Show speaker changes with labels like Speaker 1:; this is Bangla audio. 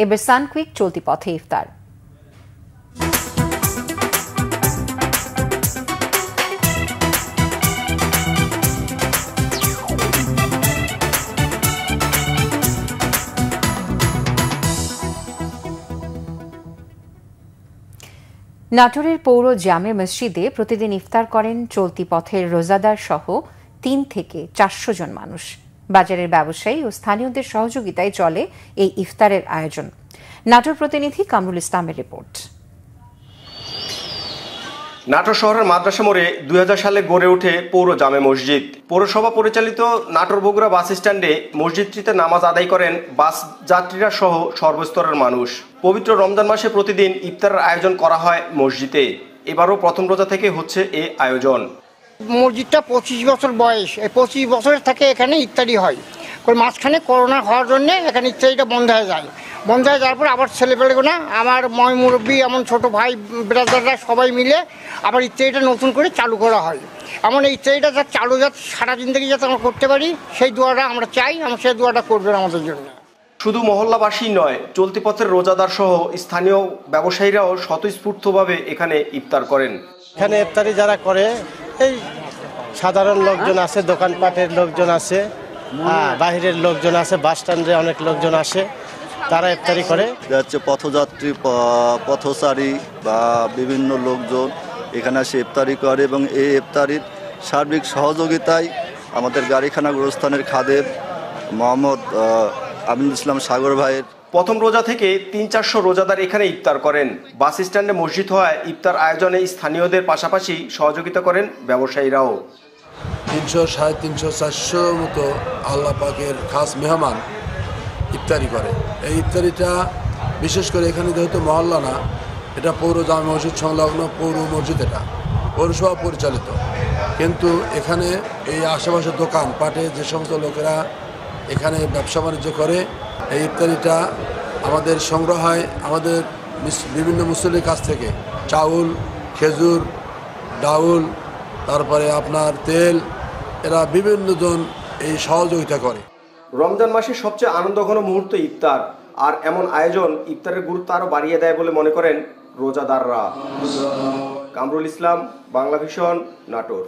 Speaker 1: এবার সানকুইক চলতি পথে ইফতার। নাটোরের পৌর জামে মসজিদে প্রতিদিন ইফতার করেন চলতি পথের রোজাদার সহ ৩ থেকে ৪০০ জন মানুষ। বাজারের ব্যবসায়ী ও স্থানীয়দের সহযোগিতায় চলে এই ইফতারের আয়োজন। নাটোর প্রতিনিধি কামরুল ইসলামের রিপোর্ট।
Speaker 2: নাটোর শহরের মাদ্রাসা মোড়ে ২০০০ সালে গড়ে ওঠে পৌর জামে মসজিদ। পৌরসভা পরিচালিত নাটোর বগুড়া বাস স্ট্যান্ডে মসজিদটিতে নামাজ আদায় করেন বাস যাত্রীরা সহ সর্বস্তরের মানুষ। পবিত্র রমজান মাসে প্রতিদিন ইফতারের আয়োজন করা হয় মসজিদে। এবারও প্রথম রোজা থেকে হচ্ছে এ আয়োজন।
Speaker 3: মসজিদটা ২৫ বছর বয়স, এই ২৫ বছরের থেকে এখানে ইফতারি হয়। মাঝখানে করোনা হওয়ার জন্য এখানে ইফতারিটা বন্ধ হয়ে যায়। বন্ধ হয়ে যাওয়ার পর আবার ছেলেপেলেগুলো আমার ময় মুরব্বী এমন ছোট ভাই ব্রাদাররা সবাই মিলে আবার ইফতারিটা নতুন করে চালু করা হয়। এমন এই ইফতারিটা যাতে চালু যাতে সারা জিন্দগি যাতে আমরা করতে পারি সেই দোয়াটা আমরা চাই, আমরা সেই দোয়াটা করবেন আমাদের জন্য।
Speaker 2: শুধু মহল্লাবাসী নয়, চলতি পথের রোজাদার সহ স্থানীয় ব্যবসায়ীরাও স্বতঃস্ফূর্তভাবে এখানে ইফতার করেন।
Speaker 4: এখানে ইফতারি যারা করে এই সাধারণ লোকজন আছে, দোকানপাটের লোকজন আছে, বাহিরের লোকজন আছে, বাস স্ট্যান্ডে অনেক লোকজন আসে, তারা ইফতারি করে।
Speaker 5: হচ্ছে পথযাত্রী, পথচারী বা বিভিন্ন লোকজন এখানে এসে ইফতারি করে এবং এই ইফতারির সার্বিক সহযোগিতায় আমাদের গাড়িখানা গোরস্থানের খাদেম মোহাম্মদ আমিনুল ইসলাম সাগর ভাইয়ের।
Speaker 2: প্রথম রোজা থেকে ৩-৪০০ রোজাদার এখানে ইফতার করেন। বাস স্ট্যান্ডে মসজিদ হওয়ায় ইফতার আয়োজনে স্থানীয়দের পাশাপাশি সহযোগিতা করেন ব্যবসায়ীরাও।
Speaker 6: ৩০০, ৩৫০, ৪০০ মতো আল্লাহ পাকের খাস মেহমান ইফতারি করে। এই ইফতারিটা বিশেষ করে এখানে যেহেতু মহল্লা না, এটা পৌর জামে মসজিদ সংলগ্ন পৌর মসজিদ, এটা পৌরসভা পরিচালিত, কিন্তু এখানে এই আশেপাশের দোকান পাটে যে সমস্ত লোকেরা এখানে ব্যবসা বাণিজ্য করে, এই ইফতারিটা আমাদের সংগ্রহ হয় আমাদের বিভিন্ন মুসল্লির কাছ থেকে। চাউল, খেজুর, ডাউল, তারপরে আপনার তেল, এরা বিভিন্ন জন এই সহযোগিতা করে।
Speaker 2: রমজান মাসের সবচেয়ে আনন্দঘন মুহূর্ত ইফতার, আর এমন আয়োজন ইফতারের গুরুত্ব আরও বাড়িয়ে দেয় বলে মনে করেন রোজাদাররা। কামরুল ইসলাম, বাংলা ভিশন, নাটোর।